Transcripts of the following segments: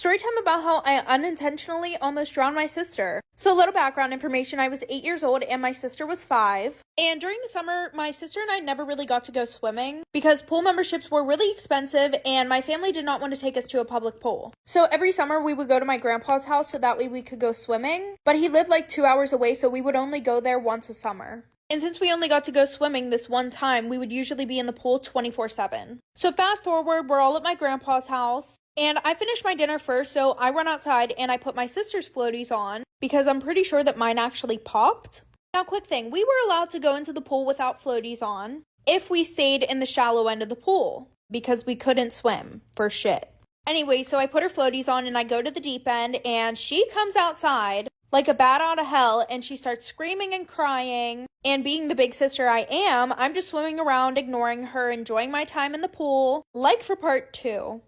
Story time about how I unintentionally almost drowned my sister. So a little background information, I was 8 years old and my sister was 5. And during the summer, my sister and I never really got to go swimming because pool memberships were really expensive and my family did not want to take us to a public pool. So every summer we would go to my grandpa's house so that way we could go swimming. But he lived like 2 hours away, so we would only go there once a summer. And since we only got to go swimming this one time, we would usually be in the pool 24/7. So fast forward, we're all at my grandpa's house, and I finished my dinner first, so I run outside and I put my sister's floaties on because I'm pretty sure that mine actually popped. Now, quick thing, we were allowed to go into the pool without floaties on if we stayed in the shallow end of the pool because we couldn't swim for shit. Anyway, so I put her floaties on and I go to the deep end and she comes outside like a bat out of hell, and she starts screaming and crying, and being the big sister I am, I'm just swimming around, ignoring her, enjoying my time in the pool, like for part 2.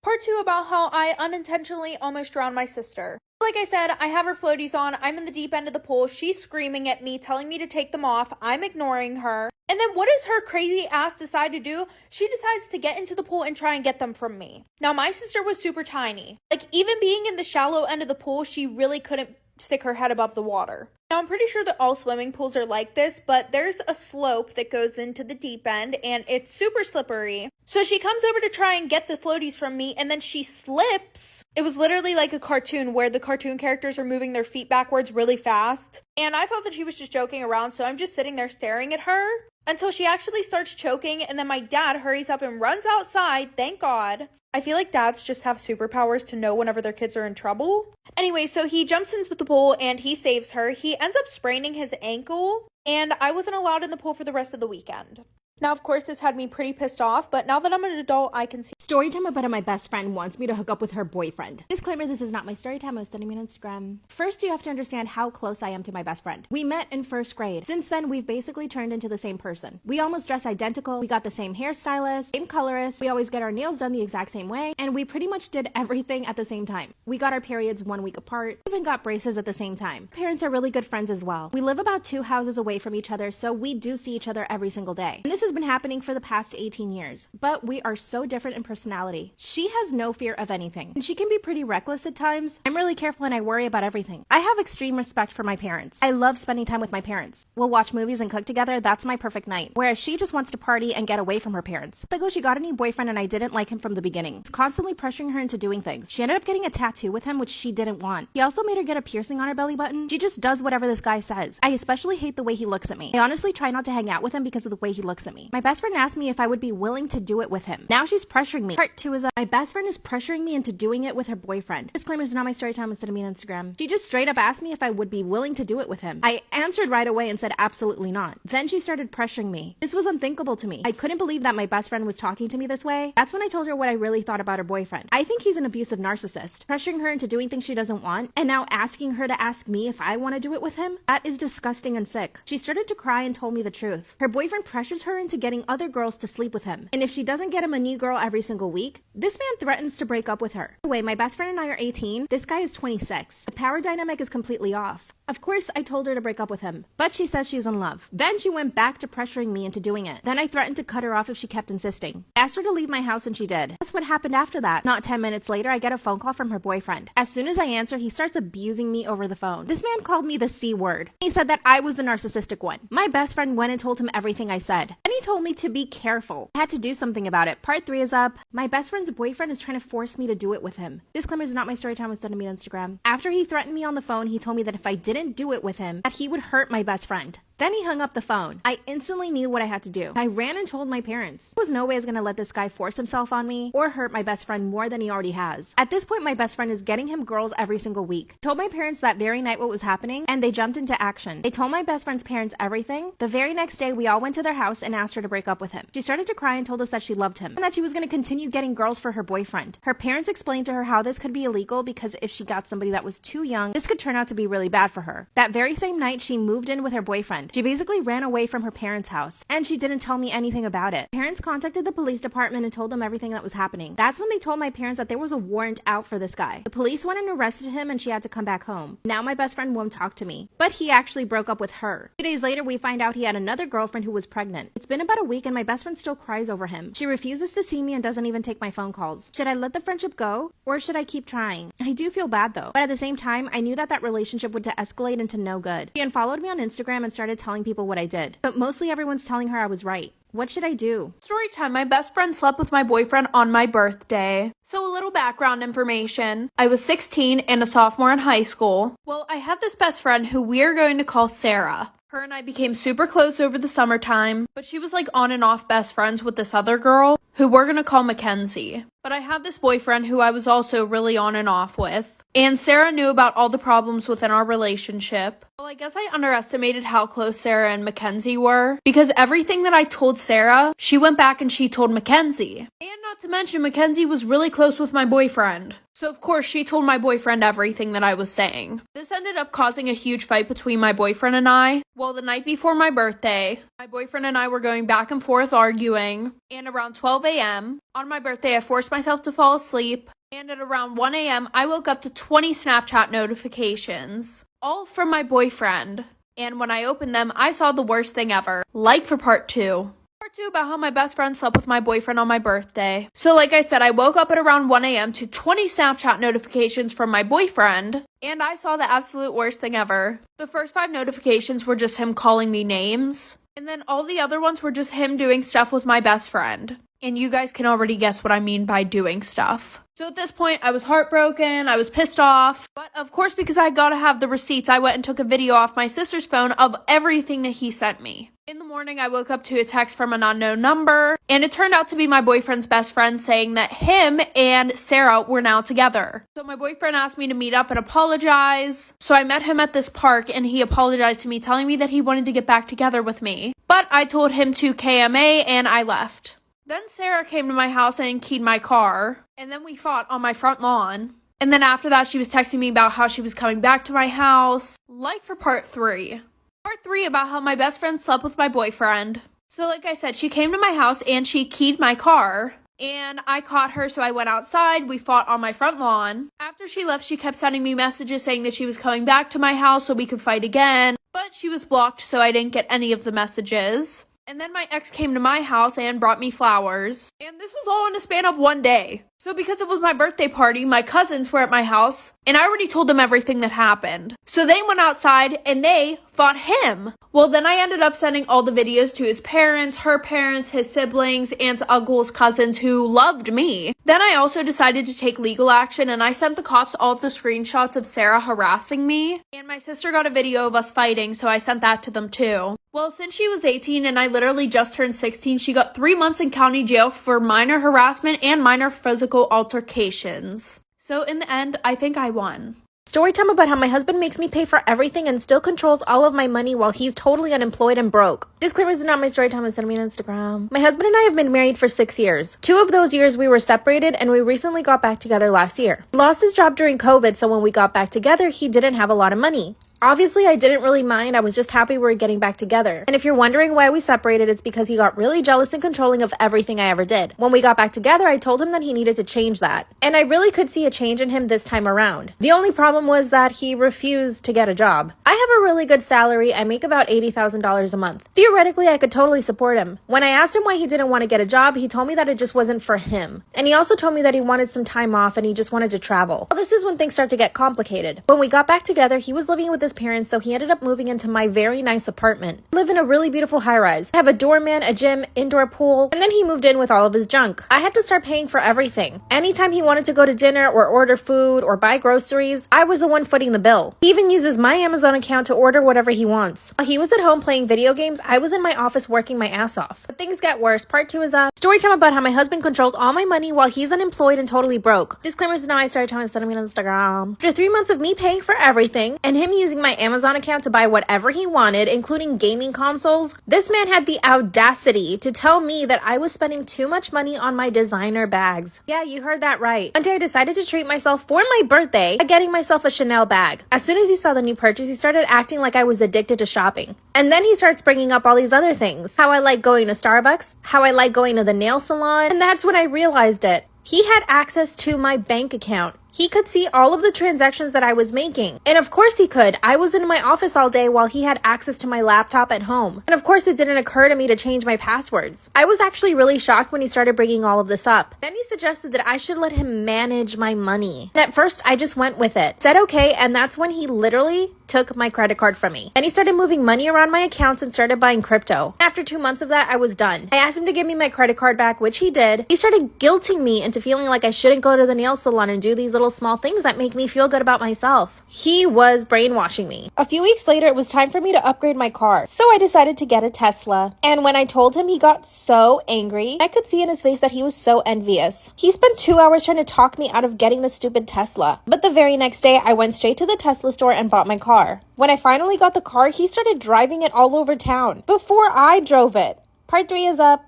Part 2 about how I unintentionally almost drowned my sister. Like I said, I have her floaties on, I'm in the deep end of the pool, she's screaming at me, telling me to take them off, I'm ignoring her, and then what does her crazy ass decide to do? She decides to get into the pool and try and get them from me. Now, my sister was super tiny. Like, even being in the shallow end of the pool, she really couldn't stick her head above the water. Now, I'm pretty sure that all swimming pools are like this, but there's a slope that goes into the deep end, and it's super slippery. So she comes over to try and get the floaties from me, and then she slips. It was literally like a cartoon where the cartoon characters are moving their feet backwards really fast. And I thought that she was just joking around, so I'm just sitting there staring at her until she actually starts choking, and then my dad hurries up and runs outside, thank God. I feel like dads just have superpowers to know whenever their kids are in trouble. Anyway, so he jumps into the pool and he saves her. He ends up spraining his ankle, and I wasn't allowed in the pool for the rest of the weekend. Now, of course, this had me pretty pissed off, but now that I'm an adult, I can see. Storytime about how my best friend wants me to hook up with her boyfriend. Disclaimer, this is not my storytime. I was studying me on Instagram. First, you have to understand how close I am to my best friend. We met in first grade. Since then, we've basically turned into the same person. We almost dress identical. We got the same hairstylist, same colorist. We always get our nails done the exact same way. And we pretty much did everything at the same time. We got our periods 1 week apart. We even got braces at the same time. Parents are really good friends as well. We live about 2 houses away from each other, so we do see each other every single day. And this has been happening for the past 18 years, but we are so different in personality. She has no fear of anything, and she can be pretty reckless at times. I'm really careful and I worry about everything. I have extreme respect for my parents. I love spending time with my parents. We'll watch movies and cook together. That's my perfect night. Whereas she just wants to party and get away from her parents. Like, oh, she got a new boyfriend and I didn't like him from the beginning. He's constantly pressuring her into doing things. She ended up getting a tattoo with him, which she didn't want. He also made her get a piercing on her belly button. She just does whatever this guy says. I especially hate the way he looks at me. I honestly try not to hang out with him because of the way he looks at me. My best friend asked me if I would be willing to do it with him. Now she's pressuring me. Part 2 is my best friend is pressuring me into doing it with her boyfriend. Disclaimer, is not my story time instead of me on Instagram. She just straight up asked me if I would be willing to do it with him. I answered right away and said absolutely not. Then she started pressuring me. This was unthinkable to me. I couldn't believe that my best friend was talking to me this way. That's when I told her what I really thought about her boyfriend. I think he's an abusive narcissist, pressuring her into doing things she doesn't want, and now asking her to ask me if I want to do it with him. That is disgusting and sick. She started to cry and told me the truth. Her boyfriend pressures her into getting other girls to sleep with him. And if she doesn't get him a new girl every single week, this man threatens to break up with her. Anyway, my best friend and I are 18. This guy is 26. The power dynamic is completely off. Of course, I told her to break up with him, but she says she's in love. Then she went back to pressuring me into doing it. Then I threatened to cut her off if she kept insisting. I asked her to leave my house and she did. Guess what happened after that? Not 10 minutes later, I get a phone call from her boyfriend. As soon as I answer, he starts abusing me over the phone. This man called me the C word. He said that I was the narcissistic one. My best friend went and told him everything I said. And he told me to be careful. I had to do something about it. Part 3 is up. My best friend's boyfriend is trying to force me to do it with him. Disclaimer, is not my story time. Instead of me on Instagram. After he threatened me on the phone, he told me that if I didn't do it with him, that he would hurt my best friend. Then he hung up the phone. I instantly knew what I had to do. I ran and told my parents. There was no way I was going to let this guy force himself on me or hurt my best friend more than he already has. At this point, my best friend is getting him girls every single week. I told my parents that very night what was happening, and they jumped into action. They told my best friend's parents everything. The very next day, we all went to their house and asked her to break up with him. She started to cry and told us that she loved him and that she was going to continue getting girls for her boyfriend. Her parents explained to her how this could be illegal because if she got somebody that was too young, this could turn out to be really bad for her. That very same night, she moved in with her boyfriend. She basically ran away from her parents' house, and she didn't tell me anything about it. Parents contacted the police department and told them everything that was happening. That's when they told my parents that there was a warrant out for this guy. The police went and arrested him, and she had to come back home. Now my best friend won't talk to me, but he actually broke up with her. 2 days later, we find out he had another girlfriend who was pregnant. It's been about a week, and my best friend still cries over him. She refuses to see me and doesn't even take my phone calls. Should I let the friendship go, or should I keep trying? I do feel bad though, but at the same time, I knew that that relationship would escalate into no good. She unfollowed me on Instagram and started telling people what I did, but mostly everyone's telling her I was right. What should I do? Story time. My best friend slept with my boyfriend on my birthday. So a little background information. I was 16 and a sophomore in high school. Well, I have this best friend who we're going to call Sarah. Her and I became super close over the summertime, but she was like on and off best friends with this other girl who we're gonna call Mackenzie. But I had this boyfriend who I was also really on and off with. And Sarah knew about all the problems within our relationship. Well, I guess I underestimated how close Sarah and Mackenzie were, because everything that I told Sarah, she went back and she told Mackenzie. And not to mention, Mackenzie was really close with my boyfriend. So of course, she told my boyfriend everything that I was saying. This ended up causing a huge fight between my boyfriend and I. Well, the night before my birthday, my boyfriend and I were going back and forth arguing. And around 12 a.m., on my birthday, I forced myself to fall asleep. And at around 1 a.m., I woke up to 20 Snapchat notifications, all from my boyfriend. And when I opened them, I saw the worst thing ever. Like for part 2. Part 2 about how my best friend slept with my boyfriend on my birthday. So like I said, I woke up at around 1 a.m. to 20 Snapchat notifications from my boyfriend. And I saw the absolute worst thing ever. The first 5 notifications were just him calling me names. And then all the other ones were just him doing stuff with my best friend. And you guys can already guess what I mean by doing stuff. So at this point, I was heartbroken, I was pissed off. But of course, because I gotta have the receipts, I went and took a video off my sister's phone of everything that he sent me. In the morning, I woke up to a text from an unknown number, and it turned out to be my boyfriend's best friend saying that him and Sarah were now together. So my boyfriend asked me to meet up and apologize. So I met him at this park, and he apologized to me, telling me that he wanted to get back together with me. But I told him to KMA, and I left. Then Sarah came to my house and keyed my car, and then we fought on my front lawn. And then after that, she was texting me about how she was coming back to my house. Like for part 3. Part 3 about how my best friend slept with my boyfriend. So like I said, she came to my house and she keyed my car. And I caught her, so I went outside. We fought on my front lawn. After she left, she kept sending me messages saying that she was coming back to my house so we could fight again. But she was blocked, so I didn't get any of the messages. And then my ex came to my house and brought me flowers. And this was all in a span of 1 day. So because it was my birthday party, my cousins were at my house, and I already told them everything that happened. So they went outside, and they fought him. Well, then I ended up sending all the videos to his parents, her parents, his siblings, aunts, uncles, cousins who loved me. Then I also decided to take legal action, and I sent the cops all of the screenshots of Sarah harassing me. And my sister got a video of us fighting, so I sent that to them too. Well, since she was 18 and I literally just turned 16, she got 3 months in county jail for minor harassment and minor physical altercations. So in the end, I think I won. Story time about how my husband makes me pay for everything and still controls all of my money while he's totally unemployed and broke. Disclaimer, this is not my story time, it's send me on Instagram. My husband and I have been married for 6 years. 2 of those years we were separated, and we recently got back together last year. He lost his job during COVID, so when we got back together, he didn't have a lot of money. Obviously, I didn't really mind. I was just happy we were getting back together. And if you're wondering why we separated, it's because he got really jealous and controlling of everything I ever did. When we got back together, I told him that he needed to change that. And I really could see a change in him this time around. The only problem was that he refused to get a job. I have a really good salary. I make about $80,000 a month. Theoretically, I could totally support him. When I asked him why he didn't want to get a job, he told me that it just wasn't for him. And he also told me that he wanted some time off and he just wanted to travel. Well, this is when things start to get complicated. When we got back together, he was living with his parents, so he ended up moving into my very nice apartment. I live in a really beautiful high-rise. I have a doorman, a gym, indoor pool, and then he moved in with all of his junk. I had to start paying for everything. Anytime he wanted to go to dinner or order food or buy groceries, I was the one footing the bill. He even uses my Amazon account to order whatever he wants. While he was at home playing video games, I was in my office working my ass off. But things get worse. Part 2 is story time about how my husband controlled all my money while he's unemployed and totally broke. Disclaimers, now I started telling me on Instagram. After 3 months of me paying for everything and him using my Amazon account to buy whatever he wanted, including gaming consoles. This man had the audacity to tell me that I was spending too much money on my designer bags. Yeah, you heard that right. One day I decided to treat myself for my birthday by getting myself a Chanel bag. As soon as he saw the new purchase, he started acting like I was addicted to shopping. And then he starts bringing up all these other things. How I like going to Starbucks, how I like going to the nail salon, and that's when I realized it. He had access to my bank account. He could see all of the transactions that I was making. And of course he could. I was in my office all day while he had access to my laptop at home. And of course it didn't occur to me to change my passwords. I was actually really shocked when he started bringing all of this up. Then he suggested that I should let him manage my money. And at first I just went with it. Said okay, and that's when he literally took my credit card from me. And he started moving money around my accounts and started buying crypto. After 2 months of that, I was done. I asked him to give me my credit card back, which he did. He started guilting me into feeling like I shouldn't go to the nail salon and do these little small things that make me feel good about myself. He was brainwashing me. A few weeks later, it was time for me to upgrade my car. So I decided to get a Tesla. And when I told him, he got so angry. I could see in his face that he was so envious. He spent 2 hours trying to talk me out of getting the stupid Tesla. But the very next day, I went straight to the Tesla store and bought my car. When I finally got the car, he started driving it all over town before I drove it. Part 3 is up.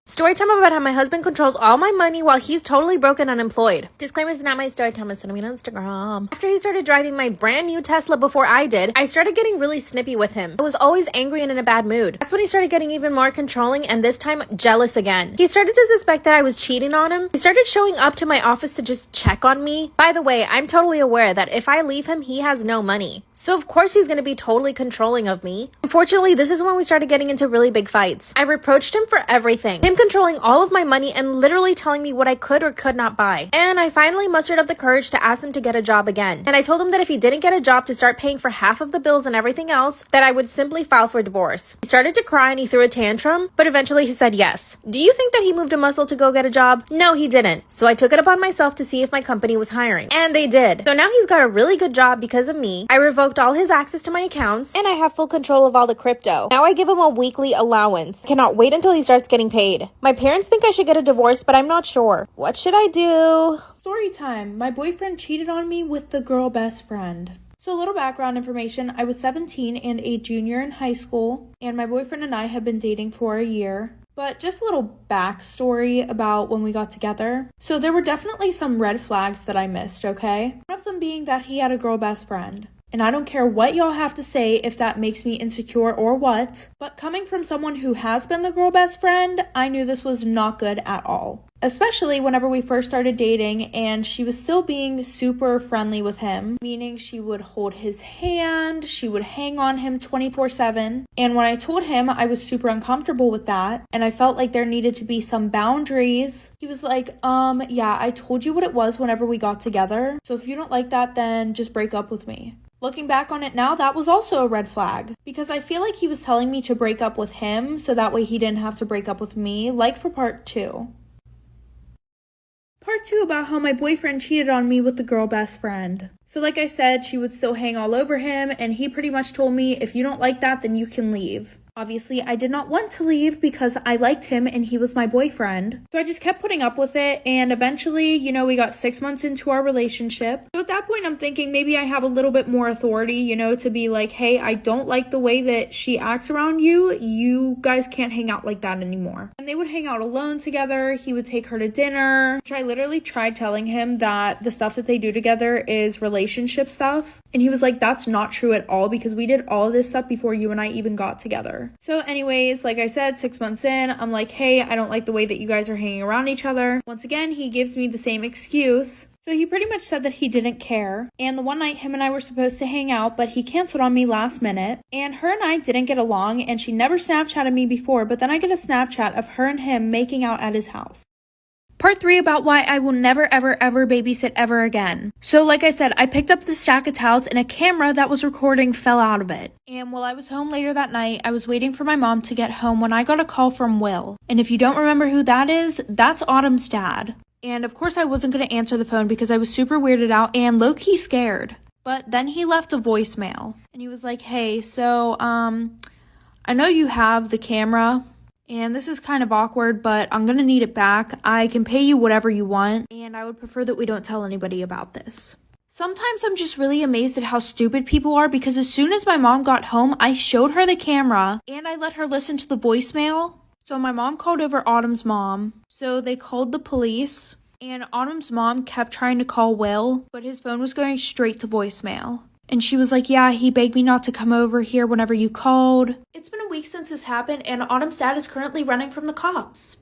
Story time about how my husband controls all my money while he's totally broke and unemployed. Disclaimer, is not my story time, it's sending me on Instagram. After he started driving my brand new Tesla before I did, I started getting really snippy with him. I was always angry and in a bad mood. That's when he started getting even more controlling and this time jealous again. He started to suspect that I was cheating on him. He started showing up to my office to just check on me. By the way, I'm totally aware that if I leave him, he has no money. So of course he's gonna be totally controlling of me. Unfortunately, this is when we started getting into really big fights. I reproached him for everything. Him controlling all of my money and literally telling me what I could or could not buy. And I finally mustered up the courage to ask him to get a job again. And I told him that if he didn't get a job to start paying for half of the bills and everything else, that I would simply file for divorce. He started to cry and he threw a tantrum, but eventually he said yes. Do you think that he moved a muscle to go get a job? No, he didn't. So I took it upon myself to see if my company was hiring. And they did. So now he's got a really good job because of me. I revoked all his access to my accounts and I have full control of all the crypto. Now I give him a weekly allowance. Cannot wait until he starts getting paid. My parents think I should get a divorce, but I'm not sure. What should I do? Story time. My boyfriend cheated on me with the girl best friend. So a little background information. I was 17 and a junior in high school, and my boyfriend and I had been dating for a year. But just a little backstory about when we got together. So there were definitely some red flags that I missed, okay? One of them being that he had a girl best friend. And I don't care what y'all have to say if that makes me insecure or what. But coming from someone who has been the girl best friend, I knew this was not good at all. Especially whenever we first started dating and she was still being super friendly with him. Meaning she would hold his hand, she would hang on him 24/7. And when I told him I was super uncomfortable with that and I felt like there needed to be some boundaries, he was like, yeah, I told you what it was whenever we got together. So if you don't like that, then just break up with me. Looking back on it now, that was also a red flag because I feel like he was telling me to break up with him so that way he didn't have to break up with me, like for part 2. Part 2 about how my boyfriend cheated on me with the girl best friend. So like I said, she would still hang all over him and he pretty much told me, if you don't like that, then you can leave. Obviously, I did not want to leave because I liked him and he was my boyfriend. So I just kept putting up with it and eventually, we got 6 months into our relationship. So at that point, I'm thinking maybe I have a little bit more authority, to be like, hey, I don't like the way that she acts around you. You guys can't hang out like that anymore. And they would hang out alone together. He would take her to dinner. I literally tried telling him that the stuff that they do together is relationship stuff. And he was like, that's not true at all because we did all of this stuff before you and I even got together. So anyways, like I said, 6 months in, I'm like, hey, I don't like the way that you guys are hanging around each other. Once again, he gives me the same excuse. So he pretty much said that he didn't care. And the one night him and I were supposed to hang out, but he canceled on me last minute. And her and I didn't get along and she never Snapchatted me before, but then I get a Snapchat of her and him making out at his house. Part 3 about why I will never ever ever babysit ever again. So like I said, I picked up the stack of towels and a camera that was recording fell out of it. And while I was home later that night, I was waiting for my mom to get home when I got a call from Will. And if you don't remember who that is, that's Autumn's dad. And of course I wasn't going to answer the phone because I was super weirded out and low-key scared. But then he left a voicemail. And he was like, hey, so I know you have the camera. And this is kind of awkward, but I'm going to need it back. I can pay you whatever you want, and I would prefer that we don't tell anybody about this. Sometimes I'm just really amazed at how stupid people are because as soon as my mom got home, I showed her the camera and I let her listen to the voicemail. So my mom called over Autumn's mom. So they called the police and Autumn's mom kept trying to call Will, but his phone was going straight to voicemail. And she was like, yeah, he begged me not to come over here whenever you called. It's been a week since this happened and Autumn's dad is currently running from the cops.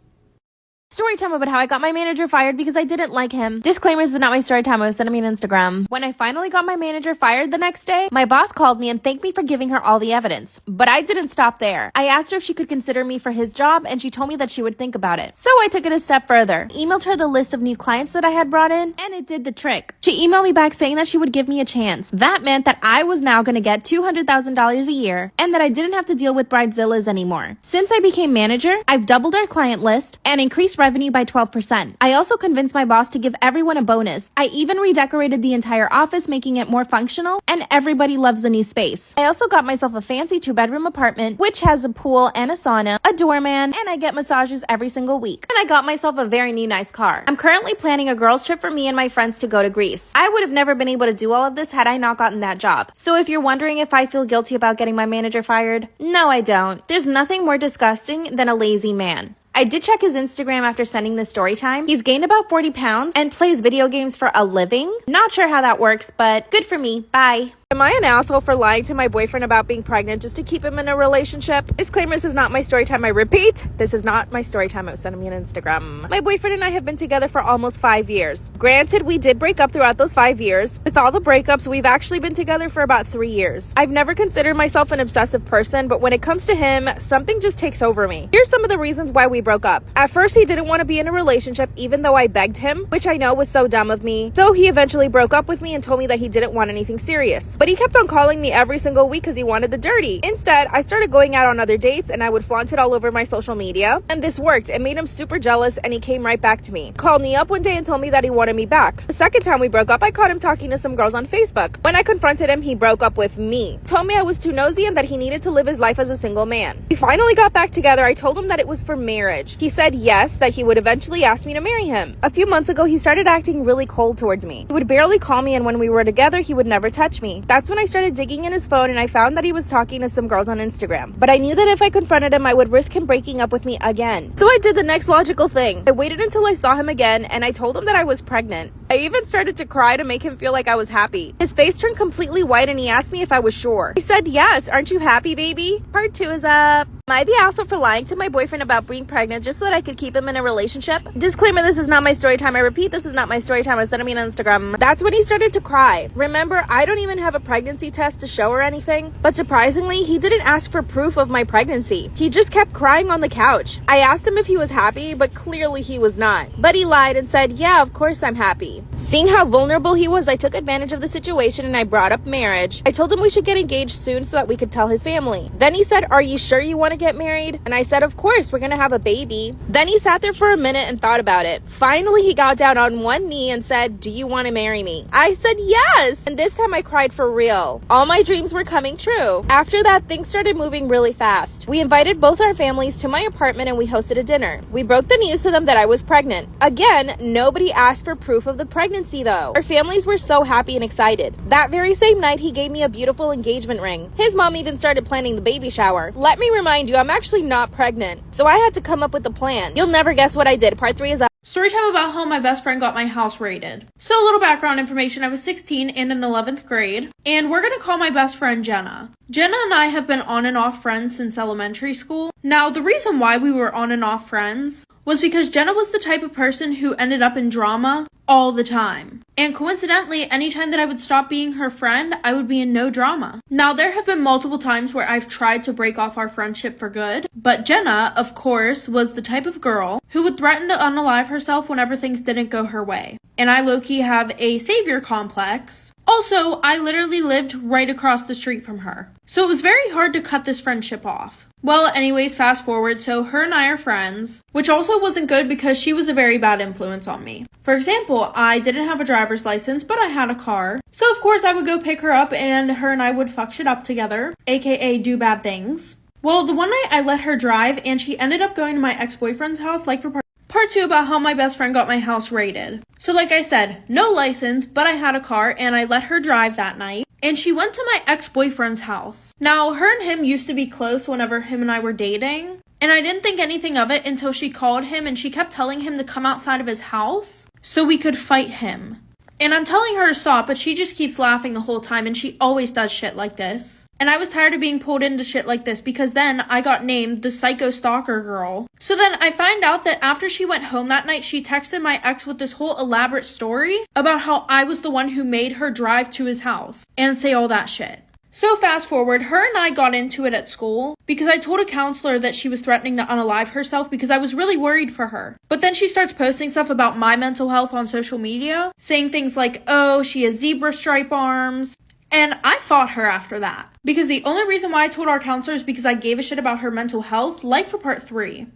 Story time about how I got my manager fired because I didn't like him. Disclaimer, this is not my story time. I was sending me an Instagram. When I finally got my manager fired the next day, my boss called me and thanked me for giving her all the evidence. But I didn't stop there. I asked her if she could consider me for his job and she told me that she would think about it. So I took it a step further. Emailed her the list of new clients that I had brought in and it did the trick. She emailed me back saying that she would give me a chance. That meant that I was now going to get $200,000 a year and that I didn't have to deal with bridezillas anymore. Since I became manager, I've doubled our client list and increased revenue by 12%. I also convinced my boss to give everyone a bonus. I even redecorated the entire office, making it more functional, and everybody loves the new space. I also got myself a fancy 2-bedroom apartment, which has a pool and a sauna, a doorman, and I get massages every single week. And I got myself a very new nice car. I'm currently planning a girls trip for me and my friends to go to Greece. I would have never been able to do all of this had I not gotten that job. So if you're wondering if I feel guilty about getting my manager fired, no, I don't. There's nothing more disgusting than a lazy man. I did check his Instagram after sending this story time. He's gained about 40 pounds and plays video games for a living. Not sure how that works, but good for me. Bye. Am I an asshole for lying to my boyfriend about being pregnant just to keep him in a relationship? Disclaimer, this is not my story time. I repeat, this is not my story time. I was sending me an Instagram. My boyfriend and I have been together for almost 5 years. Granted, we did break up throughout those 5 years. With all the breakups, we've actually been together for about 3 years. I've never considered myself an obsessive person, but when it comes to him, something just takes over me. Here's some of the reasons why we broke up. At first, he didn't want to be in a relationship even though I begged him, which I know was so dumb of me. So he eventually broke up with me and told me that he didn't want anything serious. But he kept on calling me every single week because he wanted the dirty. Instead, I started going out on other dates and I would flaunt it all over my social media. And this worked. It made him super jealous and he came right back to me. Called me up one day and told me that he wanted me back. The second time we broke up, I caught him talking to some girls on Facebook. When I confronted him, he broke up with me. Told me I was too nosy and that he needed to live his life as a single man. We finally got back together. I told him that it was for marriage. He said yes, that he would eventually ask me to marry him. A few months ago, he started acting really cold towards me. He would barely call me and when we were together, he would never touch me. That's when I started digging in his phone and I found that he was talking to some girls on Instagram. But I knew that if I confronted him, I would risk him breaking up with me again. So I did the next logical thing. I waited until I saw him again and I told him that I was pregnant. I even started to cry to make him feel like I was happy. His face turned completely white and he asked me if I was sure. I said, yes, aren't you happy, baby? Part 2 is up. Am I the asshole for lying to my boyfriend about being pregnant just so that I could keep him in a relationship? Disclaimer, this is not my story time. I repeat, this is not my story time. I sent him an Instagram. That's when he started to cry. Remember, I don't even have a pregnancy test to show or anything, but surprisingly, he didn't ask for proof of my pregnancy. He just kept crying on the couch. I asked him if he was happy, but clearly he was not. But he lied and said, yeah, of course I'm happy. Seeing how vulnerable he was, I took advantage of the situation and I brought up marriage. I told him we should get engaged soon so that we could tell his family. Then he said, are you sure you want to get married? And I said, of course, we're gonna have a baby. Then he sat there for a minute and thought about it. Finally, he got down on one knee and said, do you want to marry me? I said, yes! And this time I cried for real. All my dreams were coming true. After that, things started moving really fast. We invited both our families to my apartment and we hosted a dinner. We broke the news to them that I was pregnant. Again, nobody asked for proof of the pregnancy though. Our families were so happy and excited. That very same night, he gave me a beautiful engagement ring. His mom even started planning the baby shower. Let me remind you, I'm actually not pregnant. So I had to come up with a plan. You'll never guess what I did. Part 3 is up. Storytime about how my best friend got my house raided. So a little background information, I was 16 and in 11th grade, and we're gonna call my best friend Jenna. Jenna and I have been on and off friends since elementary school. Now, the reason why we were on and off friends was because Jenna was the type of person who ended up in drama all the time. And coincidentally, anytime that I would stop being her friend, I would be in no drama. Now, there have been multiple times where I've tried to break off our friendship for good, but Jenna, of course, was the type of girl who would threaten to unalive herself whenever things didn't go her way. And I low-key have a savior complex. Also, I literally lived right across the street from her. So it was very hard to cut this friendship off. Well, anyways, fast forward, so her and I are friends, which also wasn't good because she was a very bad influence on me. For example, I didn't have a driver's license, but I had a car. So of course I would go pick her up and her and I would fuck shit up together, aka do bad things. Well, the one night I let her drive and she ended up going to my ex-boyfriend's house like for Part 2 about how my best friend got my house raided. So like I said, no license, but I had a car and I let her drive that night. And she went to my ex-boyfriend's house. Now, her and him used to be close whenever him and I were dating. And I didn't think anything of it until she called him and she kept telling him to come outside of his house so we could fight him. And I'm telling her to stop, but she just keeps laughing the whole time and she always does shit like this. And I was tired of being pulled into shit like this because then I got named the psycho stalker girl. So then I find out that after she went home that night, she texted my ex with this whole elaborate story about how I was the one who made her drive to his house and say all that shit. So fast forward, her and I got into it at school because I told a counselor that she was threatening to unalive herself because I was really worried for her. But then she starts posting stuff about my mental health on social media, saying things like, oh, she has zebra stripe arms. And I fought her after that. Because the only reason why I told our counselor is because I gave a shit about her mental health, like for part 3.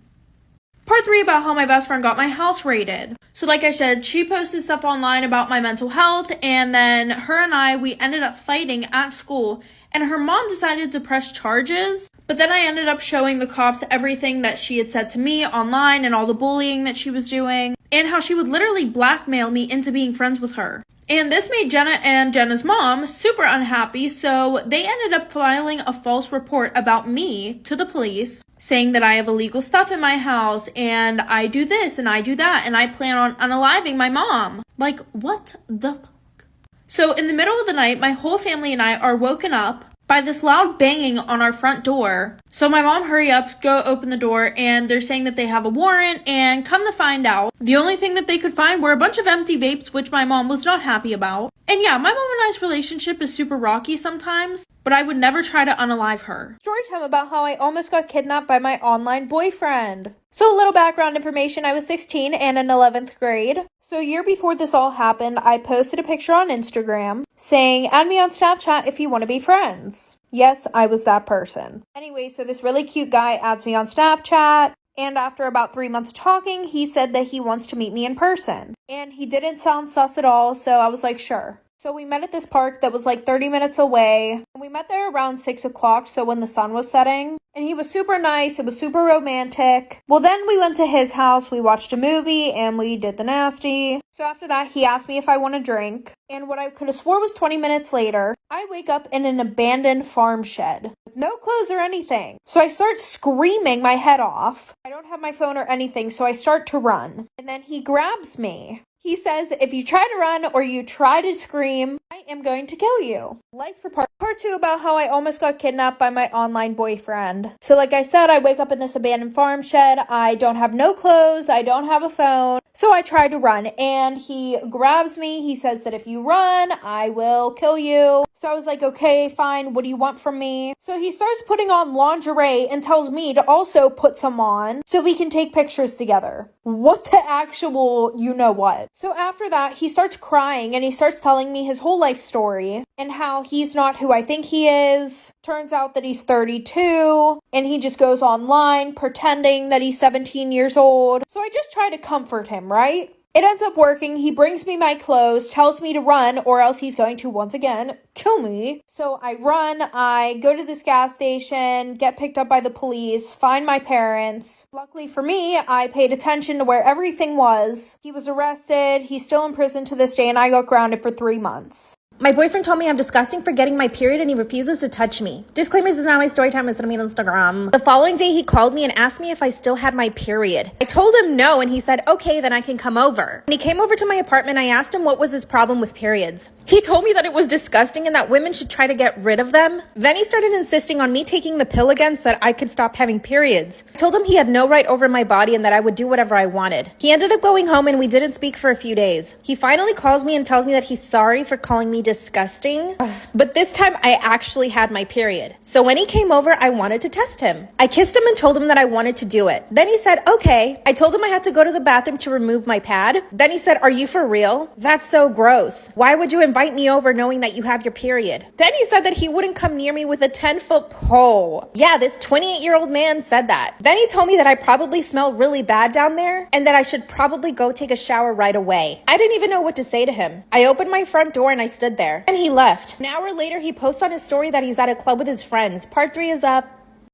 Part 3 about how my best friend got my house raided. So like I said, she posted stuff online about my mental health, and then her and I, we ended up fighting at school, and her mom decided to press charges. But then I ended up showing the cops everything that she had said to me online and all the bullying that she was doing, and how she would literally blackmail me into being friends with her. And this made Jenna and Jenna's mom super unhappy, so they ended up filing a false report about me to the police, saying that I have illegal stuff in my house, and I do this, and I do that, and I plan on unaliving my mom. Like, what the fuck? So in the middle of the night, my whole family and I are woken up by this loud banging on our front door. So my mom, hurry up, go open the door, and they're saying that they have a warrant, and come to find out, the only thing that they could find were a bunch of empty vapes, which my mom was not happy about. And yeah, my mom and I's relationship is super rocky sometimes, but I would never try to unalive her. Story time about how I almost got kidnapped by my online boyfriend. So a little background information, I was 16 and in 11th grade. So a year before this all happened, I posted a picture on Instagram saying, add me on Snapchat if you want to be friends. Yes, I was that person. Anyway, so this really cute guy adds me on Snapchat. And after about 3 months talking, he said that he wants to meet me in person. And he didn't sound sus at all, so I was like, sure. So we met at this park that was like 30 minutes away. We met there around 6 o'clock, so when the sun was setting. And he was super nice. It was super romantic. Well, then we went to his house. We watched a movie and we did the nasty. So after that, he asked me if I want a drink. And what I could have swore was 20 minutes later, I wake up in an abandoned farm shed with no clothes or anything. So I start screaming my head off. I don't have my phone or anything, so I start to run. And then he grabs me. He says, if you try to run or you try to scream, I am going to kill you. Like for part 2 about how I almost got kidnapped by my online boyfriend. So like I said, I wake up in this abandoned farm shed. I don't have no clothes. I don't have a phone. So I try to run and he grabs me. He says that if you run, I will kill you. So I was like, okay, fine. What do you want from me? So he starts putting on lingerie and tells me to also put some on so we can take pictures together. What the actual you know what? So after that, he starts crying and he starts telling me his whole life story and how he's not who I think he is. Turns out that he's 32 and he just goes online pretending that he's 17 years old. So I just try to comfort him, right? It ends up working. He brings me my clothes, tells me to run, or else he's going to, once again, kill me. So I run, I go to this gas station, get picked up by the police, find my parents. Luckily for me, I paid attention to where everything was. He was arrested, he's still in prison to this day, and I got grounded for 3 months. My boyfriend told me I'm disgusting for getting my period and he refuses to touch me. Disclaimers is not my story time, it's on Instagram. The following day he called me and asked me if I still had my period. I told him no and he said, okay, then I can come over. When he came over to my apartment, I asked him what was his problem with periods. He told me that it was disgusting and that women should try to get rid of them. Then he started insisting on me taking the pill again so that I could stop having periods. I told him he had no right over my body and that I would do whatever I wanted. He ended up going home and we didn't speak for a few days. He finally calls me and tells me that he's sorry for calling me disgusting. But this time I actually had my period. So when he came over, I wanted to test him. I kissed him and told him that I wanted to do it. Then he said, okay. I told him I had to go to the bathroom to remove my pad. Then he said, are you for real? That's so gross. Why would you invite me over knowing that you have your period? Then he said that he wouldn't come near me with a 10-foot pole. Yeah, this 28-year-old man said that. Then he told me that I probably smell really bad down there and that I should probably go take a shower right away. I didn't even know what to say to him. I opened my front door and I stood there. And he left. An hour later, he posts on his story that he's at a club with his friends. Part 3 is up.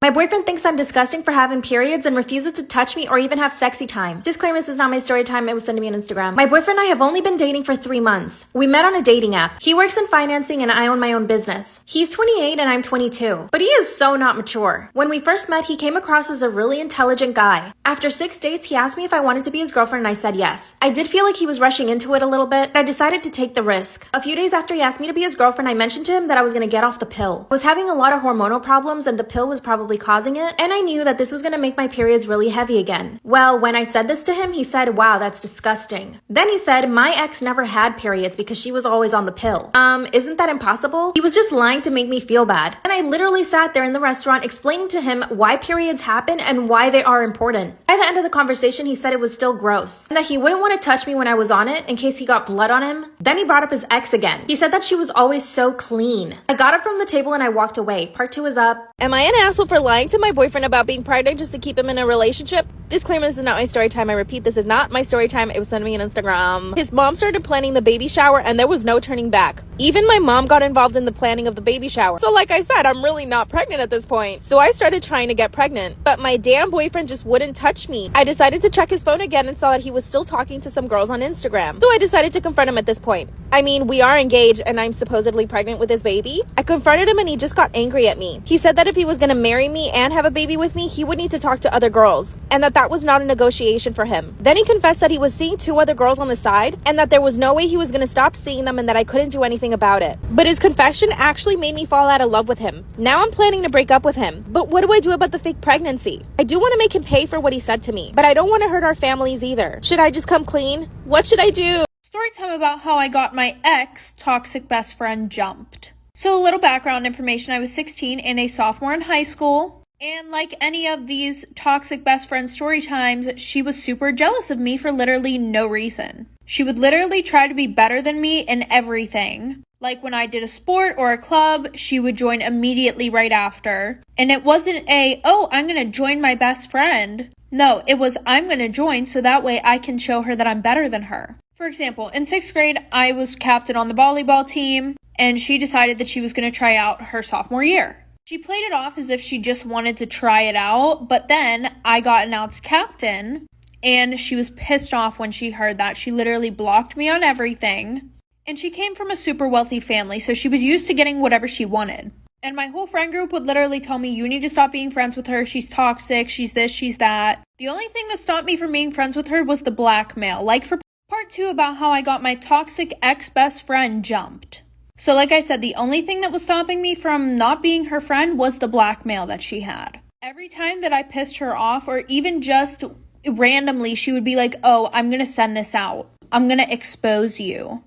My boyfriend thinks I'm disgusting for having periods and refuses to touch me or even have sexy time. Disclaimer, this is not my story time. It was sent to me on Instagram. My boyfriend and I have only been dating for 3 months. We met on a dating app. He works in financing and I own my own business. He's 28 and I'm 22, but he is so not mature. When we first met, he came across as a really intelligent guy. After 6 dates, he asked me if I wanted to be his girlfriend and I said yes. I did feel like he was rushing into it a little bit, but I decided to take the risk. A few days after he asked me to be his girlfriend, I mentioned to him that I was going to get off the pill. I was having a lot of hormonal problems and the pill was probably causing it, and I knew that this was going to make my periods really heavy again. Well, when I said this to him, he said, "Wow, that's disgusting." Then he said, "My ex never had periods because she was always on the pill." Isn't that impossible? He was just lying to make me feel bad. And I literally sat there in the restaurant explaining to him why periods happen and why they are important. By the end of the conversation, he said it was still gross and that he wouldn't want to touch me when I was on it in case he got blood on him. Then he brought up his ex again. He said that she was always so clean. I got up from the table and I walked away. Part 2 is up. Am I an asshole for lying to my boyfriend about being pregnant just to keep him in a relationship? Disclaimer, this is not my story time. I repeat, this is not my story time. It was sent to me on Instagram. His mom started planning the baby shower and there was no turning back. Even my mom got involved in the planning of the baby shower. So like I said, I'm really not pregnant at this point. So I started trying to get pregnant, but my damn boyfriend just wouldn't touch me. I decided to check his phone again and saw that he was still talking to some girls on Instagram. So I decided to confront him at this point. I mean, we are engaged and I'm supposedly pregnant with his baby. I confronted him and he just got angry at me. He said that if he was gonna marry me and have a baby with me, he would need to talk to other girls and that was not a negotiation for him. Then he confessed that he was seeing 2 other girls on the side and that there was no way he was gonna stop seeing them and that I couldn't do anything about it. But his confession actually made me fall out of love with him. Now I'm planning to break up with him. But what do I do about the fake pregnancy? I do want to make him pay for what he said to me, but I don't want to hurt our families either. Should I just come clean? What should I do? Story time about how I got my ex toxic best friend jumped. So a little background information, I was 16 and a sophomore in high school. And like any of these toxic best friend story times, she was super jealous of me for literally no reason. She would literally try to be better than me in everything. Like when I did a sport or a club, she would join immediately right after. And it wasn't oh, I'm going to join my best friend. No, it was, I'm going to join so that way I can show her that I'm better than her. For example, in 6th grade, I was captain on the volleyball team, and she decided that she was going to try out her sophomore year. She played it off as if she just wanted to try it out, but then I got announced captain, and she was pissed off when she heard that. She literally blocked me on everything, and she came from a super wealthy family, so she was used to getting whatever she wanted. And my whole friend group would literally tell me, you need to stop being friends with her, she's toxic, she's this, she's that. The only thing that stopped me from being friends with her was the blackmail, like for part 2 about how I got my toxic ex-best friend jumped. So like I said, the only thing that was stopping me from not being her friend was the blackmail that she had. Every time that I pissed her off, or even just randomly, she would be like, oh, I'm going to send this out. I'm going to expose you.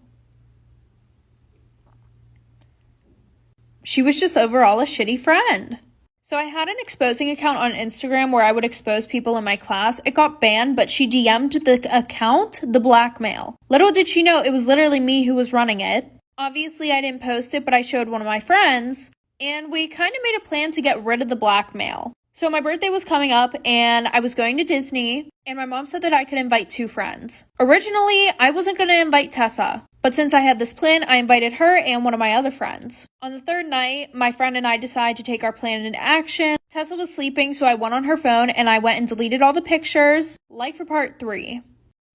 She was just overall a shitty friend. So I had an exposing account on Instagram where I would expose people in my class. It got banned, but she DM'd the account the blackmail. Little did she know it was literally me who was running it. Obviously, I didn't post it, but I showed one of my friends, and we kind of made a plan to get rid of the blackmail. So my birthday was coming up, and I was going to Disney, and my mom said that I could invite 2 friends. Originally, I wasn't going to invite Tessa, but since I had this plan, I invited her and one of my other friends. On the 3rd night, my friend and I decided to take our plan into action. Tessa was sleeping, so I went on her phone, and I went and deleted all the pictures, like for part 3.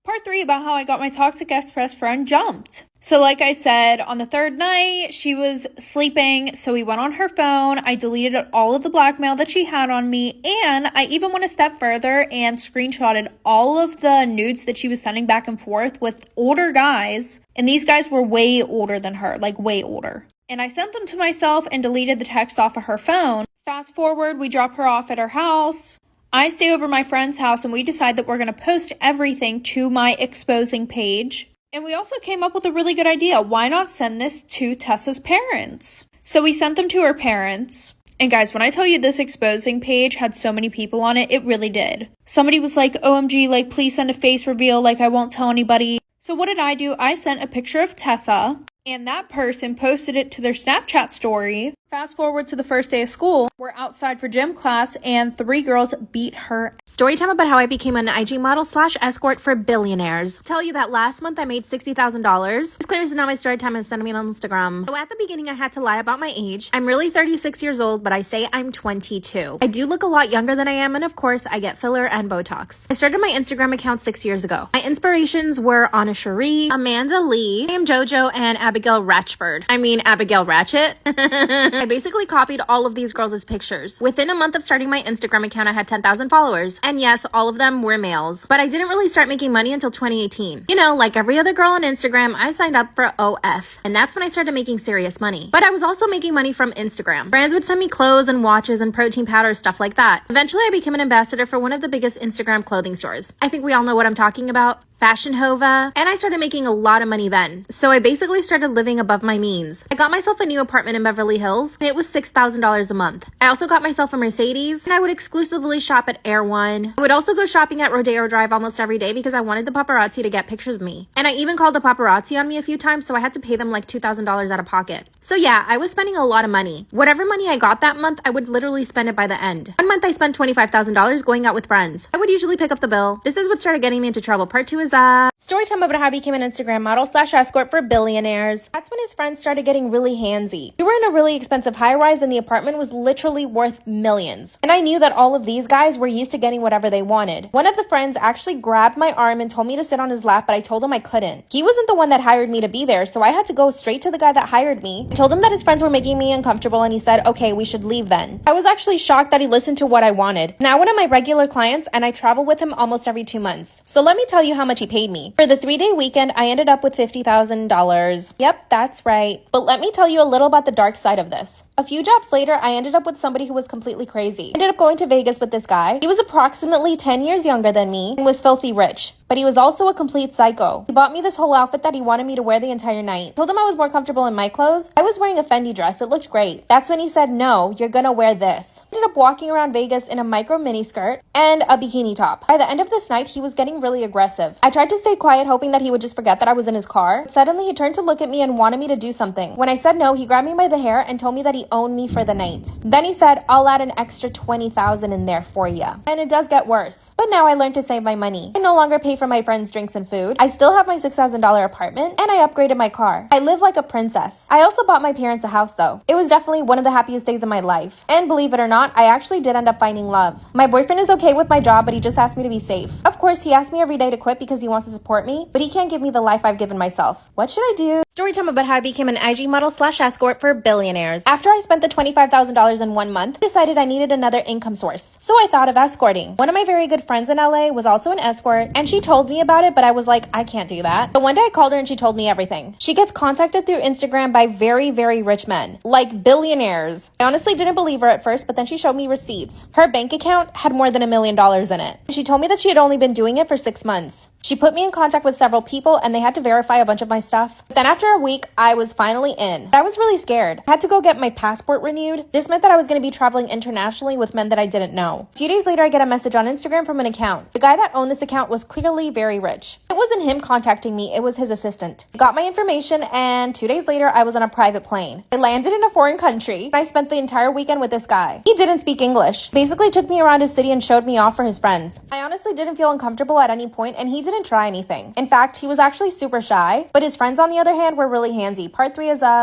Part 3 about how I got my toxic ex-best friend jumped. So like I said, on the 3rd night, she was sleeping, so we went on her phone. I deleted all of the blackmail that she had on me, and I even went a step further and screenshotted all of the nudes that she was sending back and forth with older guys, and these guys were way older than her, like way older. And I sent them to myself and deleted the text off of her phone. Fast forward, we drop her off at her house. I stay over my friend's house and we decide that we're going to post everything to my exposing page. And we also came up with a really good idea. Why not send this to Tessa's parents? So we sent them to her parents. And guys, when I tell you this exposing page had so many people on it, it really did. Somebody was like, OMG, like, please send a face reveal. Like, I won't tell anybody. So what did I do? I sent a picture of Tessa, and that person posted it to their Snapchat story. Fast forward to the first day of school. We're outside for gym class and 3 girls beat her. Storytime about how I became an IG model / escort for billionaires. Tell you that last month I made $60,000. This clearly is not my story time and send me on Instagram. So at the beginning I had to lie about my age. I'm really 36 years old, but I say I'm 22. I do look a lot younger than I am, and of course I get filler and Botox. I started my Instagram account 6 years ago. My inspirations were Anna Cherie, Amanda Lee, I am JoJo, and Abigail Ratchford. I mean Abigail Ratchet. I basically copied all of these girls' pictures. Within a month of starting my Instagram account, I had 10,000 followers. And yes, all of them were males. But I didn't really start making money until 2018. You know, like every other girl on Instagram, I signed up for OF. And that's when I started making serious money. But I was also making money from Instagram. Brands would send me clothes and watches and protein powders, stuff like that. Eventually, I became an ambassador for one of the biggest Instagram clothing stores. I think we all know what I'm talking about. Fashion Hova, and I started making a lot of money then. So I basically started living above my means. I got myself a new apartment in Beverly Hills, and it was $6,000 a month. I also got myself a Mercedes, and I would exclusively shop at Air One. I would also go shopping at Rodeo Drive almost every day because I wanted the paparazzi to get pictures of me. And I even called the paparazzi on me a few times, so I had to pay them like $2,000 out of pocket. So yeah, I was spending a lot of money. Whatever money I got that month, I would literally spend it by the end. One month I spent $25,000 going out with friends. I would usually pick up the bill. This is what started getting me into trouble. Part 2 is Storytime about how I became an Instagram model / escort for billionaires. That's when his friends started getting really handsy. We were in a really expensive high-rise and the apartment was literally worth millions. And I knew that all of these guys were used to getting whatever they wanted. One of the friends actually grabbed my arm and told me to sit on his lap, but I told him I couldn't. He wasn't the one that hired me to be there, so I had to go straight to the guy that hired me. I told him that his friends were making me uncomfortable and he said, okay, we should leave then. I was actually shocked that he listened to what I wanted. Now one of my regular clients and I travel with him almost every 2 months. So let me tell you how much he paid me. For the 3-day weekend, I ended up with $50,000. Yep, that's right. But let me tell you a little about the dark side of this. A few jobs later, I ended up with somebody who was completely crazy. I ended up going to Vegas with this guy. He was approximately 10 years younger than me and was filthy rich. But he was also a complete psycho. He bought me this whole outfit that he wanted me to wear the entire night. I told him I was more comfortable in my clothes. I was wearing a Fendi dress. It looked great. That's when he said, no, you're gonna wear this. I ended up walking around Vegas in a micro mini skirt and a bikini top. By the end of this night, he was getting really aggressive. I tried to stay quiet, hoping that he would just forget that I was in his car. Suddenly, he turned to look at me and wanted me to do something. When I said no, he grabbed me by the hair and told me that he owned me for the night. Then he said, I'll add an extra $20,000 in there for you. And it does get worse. But now I learned to save my money. I no longer pay for my friends' drinks and food. I still have my $6,000 apartment and I upgraded my car. I live like a princess. I also bought my parents a house though. It was definitely one of the happiest days of my life. And believe it or not, I actually did end up finding love. My boyfriend is okay with my job, but he just asked me to be safe. Of course, he asked me every day to quit because he wants to support me, but he can't give me the life I've given myself. What should I do? Storytime about how I became an IG model / escort for billionaires. After I spent the $25,000 in 1 month, I decided I needed another income source. So I thought of escorting. One of my very good friends in LA was also an escort, and she told me about it, but I was like, I can't do that. But one day I called her and she told me everything. She gets contacted through Instagram by very, very rich men, like billionaires. I honestly didn't believe her at first, but then she showed me receipts. Her bank account had more than $1 million in it. She told me that she had only been doing it for 6 months. She put me in contact with several people and they had to verify a bunch of my stuff. Then after a week, I was finally in. I was really scared. I had to go get my passport renewed. This meant that I was going to be traveling internationally with men that I didn't know. A few days later, I get a message on Instagram from an account. The guy that owned this account was clearly very rich. It wasn't him contacting me, it was his assistant. He got my information and 2 days later, I was on a private plane. I landed in a foreign country and I spent the entire weekend with this guy. He didn't speak English. Basically took me around his city and showed me off for his friends. I honestly didn't feel uncomfortable at any point and he didn't try anything. In fact, he was actually super shy, but his friends on the other hand were really handsy. Part 3 is up.